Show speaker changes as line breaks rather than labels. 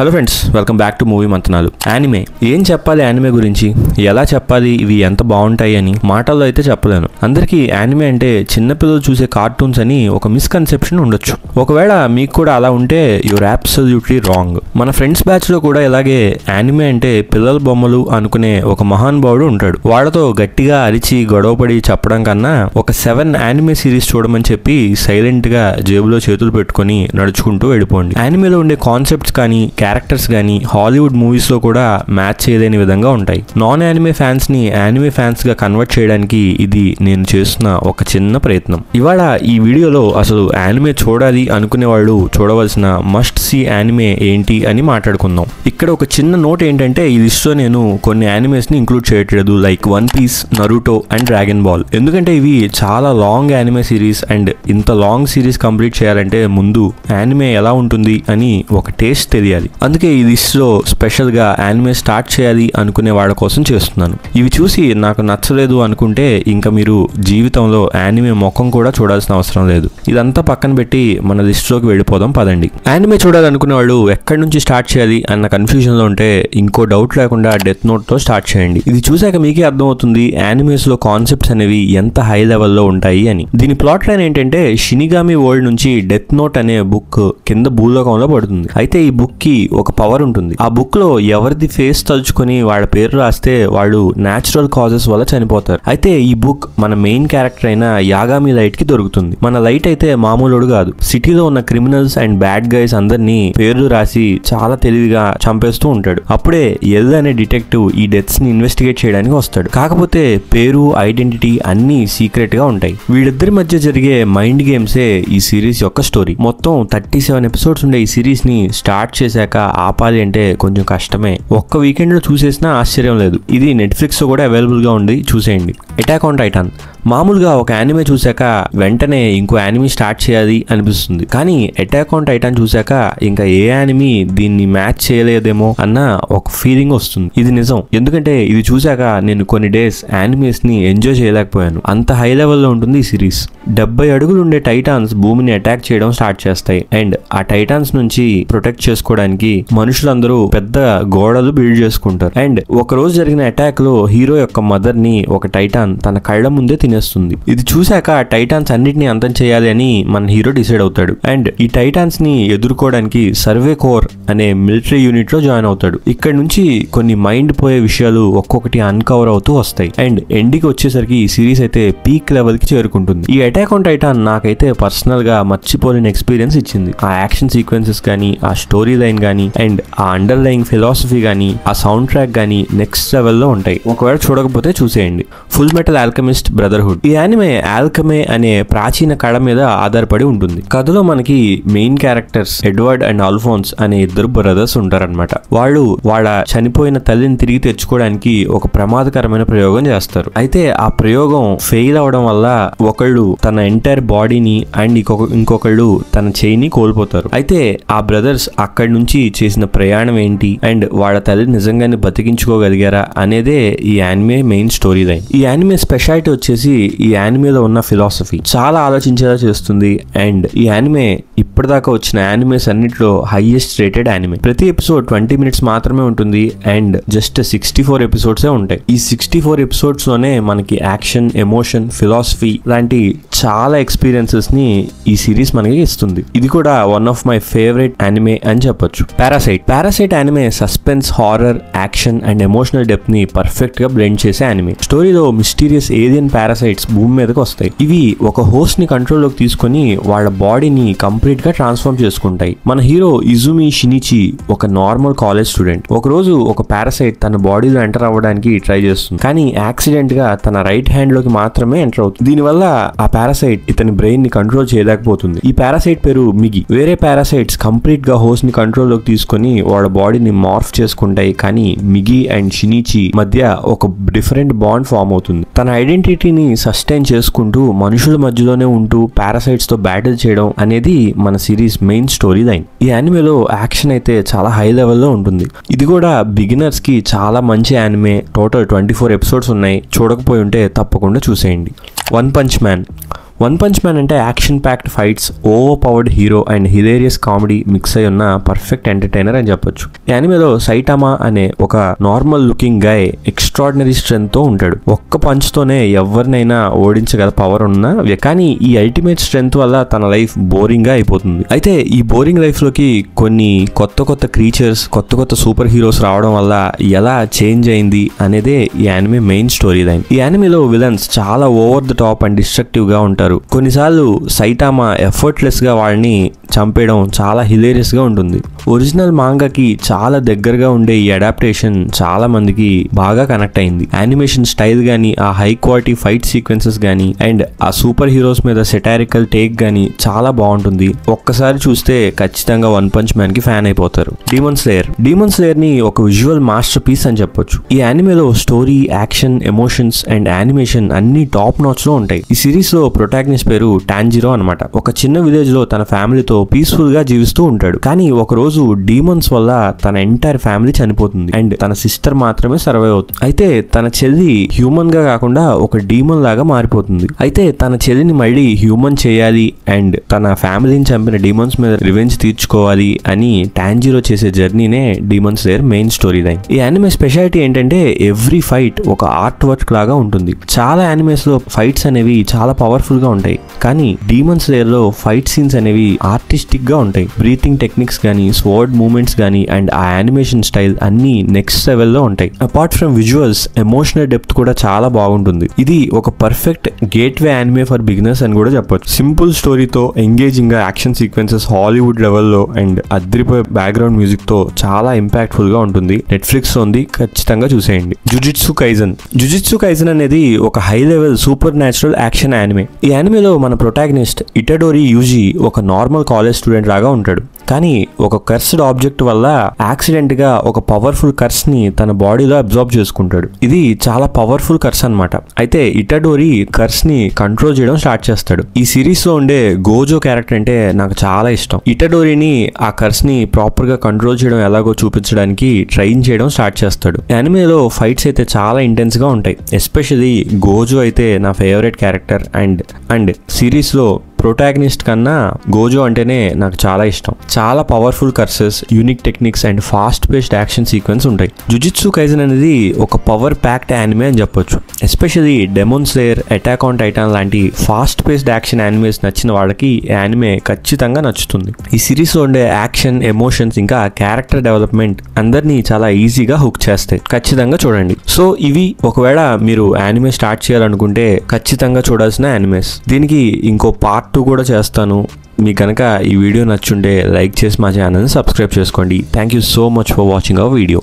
Hello friends, welcome back to movie మంతనాలు. Anime ఏం చెప్పాలి, యానిమే గురించి ఎలా చెప్పాలి, ఇవి ఎంత బాగుంటాయి అని మాటల్లో అయితే చెప్పలేను. అందరికీ యానిమే అంటే చిన్నపిల్లలు చూసే కార్టూన్స్ అని ఒక మిస్కన్సెప్షన్ ఉండొచ్చు. ఒకవేళ మీకు కూడా అలా ఉంటే యూర్ అబ్సల్యూట్లీ రాంగ్. మన ఫ్రెండ్స్ బ్యాచ్ లో కూడా ఇలాగే యానిమే అంటే పిల్లల బొమ్మలు అనుకునే ఒక మహానుభావుడు ఉంటాడు. వాళ్ళతో గట్టిగా అరిచి గొడవపడి చెప్పడం కన్నా ఒక 7 యానిమే సిరీస్ చూడమని చెప్పి సైలెంట్ గా జేబులో చేతులు పెట్టుకుని నడుచుకుంటూ వెళ్ళిపోండి. యానిమేలో ఉండే కాన్సెప్ట్స్ కానీ క్యారెక్టర్స్ కానీ హాలీవుడ్ మూవీస్ లో కూడా మ్యాచ్ చేయలేని విధంగా ఉంటాయి. నాన్ యానిమే ఫ్యాన్స్ ని యానిమే ఫ్యాన్స్ గా కన్వర్ట్ చేయడానికి ఇది నేను చేస్తున్న ఒక చిన్న ప్రయత్నం. ఇవాళ ఈ వీడియోలో అసలు యానిమే చూడాలి అనుకునే వాళ్ళు చూడవలసిన మస్ట్ సీ యానిమే ఏంటి అని మాట్లాడుకుందాం. ఇక్కడ ఒక చిన్న నోట్ ఏంటంటే, ఈ లిస్ట్ లో నేను కొన్ని యానిమేస్ ని ఇంక్లూడ్ చేయట్లేదు, like One Piece, Naruto and Dragon Ball. ఎందుకంటే ఇవి చాలా లాంగ్ యానిమే సిరీస్ అండ్ ఇంత లాంగ్ సిరీస్ కంప్లీట్ చేయాలంటే ముందు యానిమే ఎలా ఉంటుంది అని ఒక టేస్ట్ తెలియాలి. అందుకే ఈ లిస్ట్ లో స్పెషల్ గా యానిమే స్టార్ట్ చేయాలి అనుకునే వాళ్ళ కోసం చేస్తున్నాను. ఇవి చూసి నాకు నచ్చలేదు అనుకుంటే ఇంకా మీరు జీవితంలో యానిమే ముఖం కూడా చూడాల్సిన అవసరం లేదు. ఇదంతా పక్కన పెట్టి మన లిస్ట్ లోకి వెళ్ళిపోదాం పదండి. యానిమే చూడాలనుకునే వాళ్ళు ఎక్కడి నుంచి స్టార్ట్ చేయాలి అన్న కన్ఫ్యూజన్ లో ఉంటే ఇంకో డౌట్ లేకుండా డెత్ నోట్ తో స్టార్ట్ చేయండి. ఇది చూసాక మీకే అర్థమవుతుంది యానిమేస్ లో కాన్సెప్ట్స్ అనేవి ఎంత హై లెవెల్లో ఉంటాయి అని. దీని ప్లాట్ లైన్ ఏంటంటే, షినిగామి వరల్డ్ నుంచి డెత్ నోట్ అనే బుక్ కింద భూలోకంలో పడుతుంది. అయితే ఈ బుక్ కి ఒక పవర్ ఉంటుంది. ఆ బుక్ లో ఎవరిది ఫేస్ తలుచుకుని వాళ్ళ పేరు రాస్తే వాళ్ళు న్యాచురల్ కాజెస్ వల్ల చనిపోతారు. అయితే ఈ బుక్ మన మెయిన్ క్యారెక్టర్ అయిన యాగామి లైట్ కి దొరుకుతుంది. మన లైట్ అయితే మామూలుడు కాదు. సిటీలో ఉన్న క్రిమినల్స్ అండ్ బ్యాడ్ గైస్ అందరినీ పేర్లు రాసి చాలా తెలివిగా చంపేస్తూ ఉంటాడు. అప్పుడే ఎల్ అనే డిటెక్టివ్ ఈ డెత్స్ ని ఇన్వెస్టిగేట్ చేయడానికి వస్తాడు. కాకపోతే పేరు, ఐడెంటిటీ అన్ని సీక్రెట్ గా ఉంటాయి. వీళ్ళిద్దరి మధ్య జరిగే మైండ్ గేమ్సే ఈ సిరీస్ యొక్క స్టోరీ. మొత్తం 37 ఎపిసోడ్స్ ఉండే ఈ సిరీస్ ని స్టార్ట్ చేశాక ఆపాలి అంటే కొంచెం కష్టమే. ఒక్క వీకెండ్ లో చూసేసినా ఆశ్చర్యం లేదు. ఇది నెట్ఫ్లిక్స్ లో కూడా అవైలబుల్ గా ఉంది, చూసేయండి. అటాక్ ఆన్ టైటాన్ మామూలుగా ఒక యానిమే చూశాక వెంటనే ఇంకో యానిమే స్టార్ట్ చేయాలి అనిపిస్తుంది. కానీ అటాక్ ఆన్ టైటాన్ చూశాక ఇంకా ఏ యానిమే దీన్ని మ్యాచ్ చేయలేదేమో అన్న ఒక ఫీలింగ్ వస్తుంది. ఇది నిజం. ఎందుకంటే ఇది చూశాక నేను కొన్ని డేస్ యానిమేస్ ని ఎంజాయ్ చేయలేకపోయాను. అంత హై లెవెల్లో ఉంటుంది ఈ సిరీస్. 70 అడుగులు ఉండే టైటాన్స్ భూమిని అటాక్ చేయడం స్టార్ట్ చేస్తాయి. అండ్ ఆ టైటాన్స్ నుంచి ప్రొటెక్ట్ చేసుకోవడానికి మనుషులందరూ పెద్ద గోడలు బిల్డ్ చేసుకుంటారు. అండ్ ఒక రోజు జరిగిన అటాక్ లో హీరో యొక్క మదర్ ని ఒక టైటాన్ తన కళ్ళ ముందే తినేస్తుంది. ఇది చూశాక టైటాన్స్ అన్నిటిని అంతం చేయాలి అని మన హీరో డిసైడ్ అవుతాడు. అండ్ ఈ టైటాన్స్ ని ఎదుర్కోవడానికి సర్వే కోర్ అనే మిలిటరీ యూనిట్ లో జాయిన్ అవుతాడు. ఇక్కడ నుంచి కొన్ని మైండ్ పోయే విషయాలు ఒక్కొక్కటి అన్కవర్ అవుతూ వస్తాయి. అండ్ ఎండ్కి వచ్చేసరికి ఈ సిరీస్ అయితే పీక్ లెవెల్ కి చేరుకుంటుంది. ఈ అటాక్ ఆన్ టైటాన్ నాకైతే పర్సనల్ గా మర్చిపోలేని ఎక్స్పీరియన్స్ ఇచ్చింది. ఆ యాక్షన్ సీక్వెన్సెస్ గానీ, ఆ స్టోరీ లైన్ గానీ, అండ్ ఆ అండర్ లైన్ ఫిలాసఫీ గానీ, ఆ సౌండ్ ట్రాక్ గానీ నెక్స్ట్ లెవెల్లో ఉంటాయి. ఒకవేళ చూడకపోతే చూసేయండి. Full metal alchemist brotherhood. ఈ యానిమే ఆల్కెమే అనే ప్రాచీన కళ మీద ఆధారపడి ఉంటుంది. కథలో మనకి main characters Edward and Alphonse అనే ఇద్దరు బ్రదర్స్ ఉంటారన్నమాట. వాళ్ళు వాళ్ళ చనిపోయిన తల్లిని తిరిగి తెచ్చుకోవడానికి ఒక ప్రమాదకరమైన ప్రయోగం చేస్తారు. అయితే ఆ ప్రయోగం ఫెయిల్ అవడం వల్ల ఒకళ్ళు తన ఎంటైర్ బాడీని అండ్ ఇంకొకళ్ళు తన చేయిని కోల్పోతారు. అయితే ఆ బ్రదర్స్ అక్కడి నుంచి చేసిన ప్రయాణం ఏంటి అండ్ వాళ్ళ తల్లి నిజంగానే బతికించుకోగలిగారా అనేదే ఈ యానిమే మెయిన్ స్టోరీ లైన్. ఈ యానిమే స్పెషాలిటీ వచ్చేసి ఈ యానిమేలో ఉన్న ఫిలాసఫీ చాలా ఆలోచించేలా చేస్తుంది. అండ్ ఈ యానిమే ఇప్పటిదాకా వచ్చిన యానిమేస్ అన్నిట్లో హైయెస్ట్ రేటెడ్ యానిమే. ప్రతి ఎపిసోడ్ 20 మినిట్స్ మాత్రమే ఉంటుంది అండ్ జస్ట్ 64 ఎపిసోడ్సే ఉంటాయి. ఈ 64 ఎపిసోడ్స్ లోనే మనకి యాక్షన్, ఎమోషన్, ఫిలాసఫీ లాంటి చాలా ఎక్స్పీరియన్సెస్ ని ఈ సిరీస్ మనకి ఇస్తుంది. ఇది కూడా one of my favourite anime అని చెప్పొచ్చు. Parasite anime suspense, horror, action and emotional depth ని పర్ఫెక్ట్ గా బ్లెండ్ చేసే యానిమే. స్టోరీలో మిస్టీరియస్ ఏలియన్ పారాసైట్స్ భూమి మీదకి వస్తాయి. ఇవి ఒక హోస్ట్ ని కంట్రోల్ లోకి తీసుకుని వాళ్ళ బాడీని కంప్లీట్ గా ట్రాన్స్ఫార్మ్ చేసుకుంటాయి. మన హీరో ఇజుమి షినిచి ఒక నార్మల్ కాలేజ్ స్టూడెంట్. ఒక రోజు ఒక పారాసైట్ తన బాడీలో ఎంటర్ అవ్వడానికి ట్రై చేస్తుంది. కానీ యాక్సిడెంట్ గా తన రైట్ హ్యాండ్ లోకి మాత్రమే ఎంటర్ అవుతుంది. దీనివల్ల ఆ పారాసైట్ ఇతని బ్రెయిన్ ని కంట్రోల్ చేయలేకపోతుంది. ఈ పారాసైట్ పేరు మిగి. వేరే పారాసైట్స్ కంప్లీట్ గా హోస్ట్ ని కంట్రోల్ లోకి తీసుకుని వాళ్ళ బాడీని మార్ఫ్ చేసుకుంటాయి. కానీ మిగి అండ్ షినిచి మధ్య ఒక డిఫరెంట్ బాండ్ ఫామ్ అవుతుంది. తన ఐడెంటిటీని సస్టైన్ చేసుకుంటూ మనుషుల మధ్యలోనే ఉంటూ పారాసైట్స్ తో బ్యాటిల్ చేయడం అనేది మన సిరీస్ మెయిన్ స్టోరీ లైన్. ఈ యానిమేలో యాక్షన్ అయితే చాలా హై లెవెల్లో ఉంటుంది. ఇది కూడా బిగినర్స్ కి చాలా మంచి యానిమే. టోటల్ 24 ఎపిసోడ్స్ ఉన్నాయి. చూడకపోయి ఉంటే తప్పకుండా చూసేయండి. One punch man one punch man అంటే action packed fights, over powered hero and hilarious comedy mix అయి ఉన్న పర్ఫెక్ట్ ఎంటర్టైనర్ అని చెప్పొచ్చు. ఈ యానిమేలో సైటామా అనే ఒక normal looking guy extraordinary strength తో ఉంటాడు. ఒక్క పంచ్ తోనే ఎవరినైనా ఓడించగల పవర్ ఉన్న, కానీ ఈ అల్టిమేట్ స్ట్రెంగ్త్ వల్ల తన లైఫ్ బోరింగ్ గా అయిపోతుంది. అయితే ఈ బోరింగ్ లైఫ్ లోకి కొన్ని కొత్త క్రీచర్స్, కొత్త సూపర్ హీరోస్ రావడం వల్ల ఎలా చేంజ్ అయింది అనేదే ఈ యానిమే మెయిన్ స్టోరీ లైన్. ఈ యానిమేలో విలన్స్ చాలా over the top and destructive గా ఉంటారు. కొన్నిసార్లు సైటామా ఎఫర్ట్లెస్ గా వాళ్ళని చంపేయడం చాలా హిలేరియస్ గా ఉంటుంది. ఒరిజినల్ మాంగాకి చాలా దగ్గరగా ఉండే ఈ అడాప్టేషన్ చాలా మందికి బాగా కనెక్ట్ అయింది. యానిమేషన్ స్టైల్ గానీ, ఆ హై క్వాలిటీ ఫైట్ సీక్వెన్సెస్ గానీ, అండ్ ఆ సూపర్ హీరోస్ మీద సెటారికల్ టేక్ గానీ చాలా బాగుంటుంది. ఒక్కసారి చూస్తే ఖచ్చితంగా వన్ పంచ్ మ్యాన్ కి ఫ్యాన్ అయిపోతారు. డీమన్ స్లేయర్ ని ఒక విజువల్ మాస్టర్ పీస్ అని చెప్పొచ్చు. ఈ యానిమేలో story, action, emotions and animation అన్ని టాప్ నాచ్ లో ఉంటాయి. ఈ సిరీస్ లో ప్రొటాగనిస్ట్ పేరు టాంజిరో అన్నమాట. ఒక చిన్న విలేజ్ లో తన ఫ్యామిలీతో పీస్ఫుల్ గా జీవిస్తూ ఉంటాడు. కానీ ఒక రోజు డీమన్స్ వల్ల తన ఎంటైర్ ఫ్యామిలీ చనిపోతుంది అండ్ తన సిస్టర్ మాత్రమే సర్వైవ్ అవుతుంది. అయితే తన చెల్లి హ్యూమన్ గా కాకుండా ఒక డీమన్ లాగా మారిపోతుంది. అయితే తన చెల్లిని మళ్ళీ హ్యూమన్ చేయాలి అండ్ తన ఫ్యామిలీని చంపిన డీమన్స్ మీద రివెంజ్ తీర్చుకోవాలి అని టాంజిరో చేసే జర్నీనే demon slayer main storyline. ఈ యానిమే స్పెషాలిటీ ఏంటంటే ఎవ్రీ ఫైట్ ఒక ఆర్ట్ వర్క్ లాగా ఉంటుంది. చాలా యానిమేస్ లో ఫైట్స్ అనేవి చాలా పవర్ఫుల్ గా ఉంటాయి, కానీ డీమన్ స్లేయర్ లో ఫైట్ సీన్స్ అనేవి ఆర్టిస్టిక్ గా ఉంటాయి. బ్రీతింగ్ టెక్నిక్స్ గానీ, స్వర్డ్ మూవ్మెంట్స్ గానీ అండ్ ఆ యానిమేషన్ స్టైల్ అన్ని నెక్స్ట్ లెవెల్ లో ఉంటాయి. Apart from visuals, emotional depth కూడా చాలా బాగుంటుంది. ఇది ఒక perfect gateway anime for beginners అని కూడా చెప్పొచ్చు. సింపుల్ స్టోరీతో ఎంగేజింగ్ గా యాక్షన్ సీక్వెన్సెస్ హాలీవుడ్ లెవెల్లో అండ్ అద్రిపోయే బ్యాక్గ్రౌండ్ మ్యూజిక్ తో చాలా ఇంపాక్ట్ఫుల్ గా ఉంటుంది. నెట్ఫ్లిక్స్ లో ఉంది, ఖచ్చితంగా చూసేయండి. జుజుట్సు కైజన్ అనేది ఒక high level super natural action anime. ఈ యానిమేలో మన ప్రొటాగనిస్ట్ ఇటడోరి యూజీ ఒక నార్మల్ కాలేజ్ స్టూడెంట్ లాగా ఉంటాడు. కానీ ఒక కర్స్డ్ ఆబ్జెక్ట్ వల్ల యాక్సిడెంట్ గా ఒక పవర్ఫుల్ కర్స్ ని తన బాడీలో అబ్జార్బ్ చేసుకుంటాడు. ఇది చాలా పవర్ఫుల్ కర్స్ అన్నమాట. అయితే ఇటడోరి కర్స్ ని కంట్రోల్ చేయడం స్టార్ట్ చేస్తాడు. ఈ సిరీస్ లో ఉండే గోజో క్యారెక్టర్ అంటే నాకు చాలా ఇష్టం. ఇటడోరిని ఆ కర్స్ ని ప్రాపర్ గా కంట్రోల్ చేయడం ఎలాగో చూపించడానికి ట్రైన్ చేయడం స్టార్ట్ చేస్తాడు. యానిమేలో ఫైట్స్ అయితే చాలా ఇంటెన్స్ గా ఉంటాయి. ఎస్పెషల్లీ గోజో అయితే నా ఫేవరెట్ క్యారెక్టర్ అండ్ సిరీస్ లో ప్రొటాగనిస్ట్ కన్నా గోజో అంటేనే నాకు చాలా ఇష్టం. చాలా powerful curses, unique techniques and fast paced action sequence ఉంటాయి. జుజుట్సు కైజన్ అనేది ఒక పవర్ ప్యాక్డ్ యానిమే అని చెప్పొచ్చు. Especially demon slayer, attack on Titan లాంటి ఫాస్ట్ పేస్డ్ యాక్షన్ యానిమేస్ నచ్చిన వాళ్ళకి ఈ యానిమే ఖచ్చితంగా నచ్చుతుంది. ఈ సిరీస్ లో ఉండే యాక్షన్, ఎమోషన్స్ ఇంకా క్యారెక్టర్ డెవలప్మెంట్ అందరినీ చాలా ఈజీగా హుక్ చేస్తాయి. ఖచ్చితంగా చూడండి. సో ఇవి ఒకవేళ మీరు యానిమే స్టార్ట్ చేయాలనుకుంటే ఖచ్చితంగా చూడాల్సిన యానిమేస్. దీనికి ఇంకో పార్ట్ 2 కూడా చేస్తాను. మీకు కనుక ఈ వీడియో నచ్చుంటే లైక్ చేసి మా ఛానల్ని సబ్స్క్రైబ్ చేసుకోండి. Thank you so much for watching our video.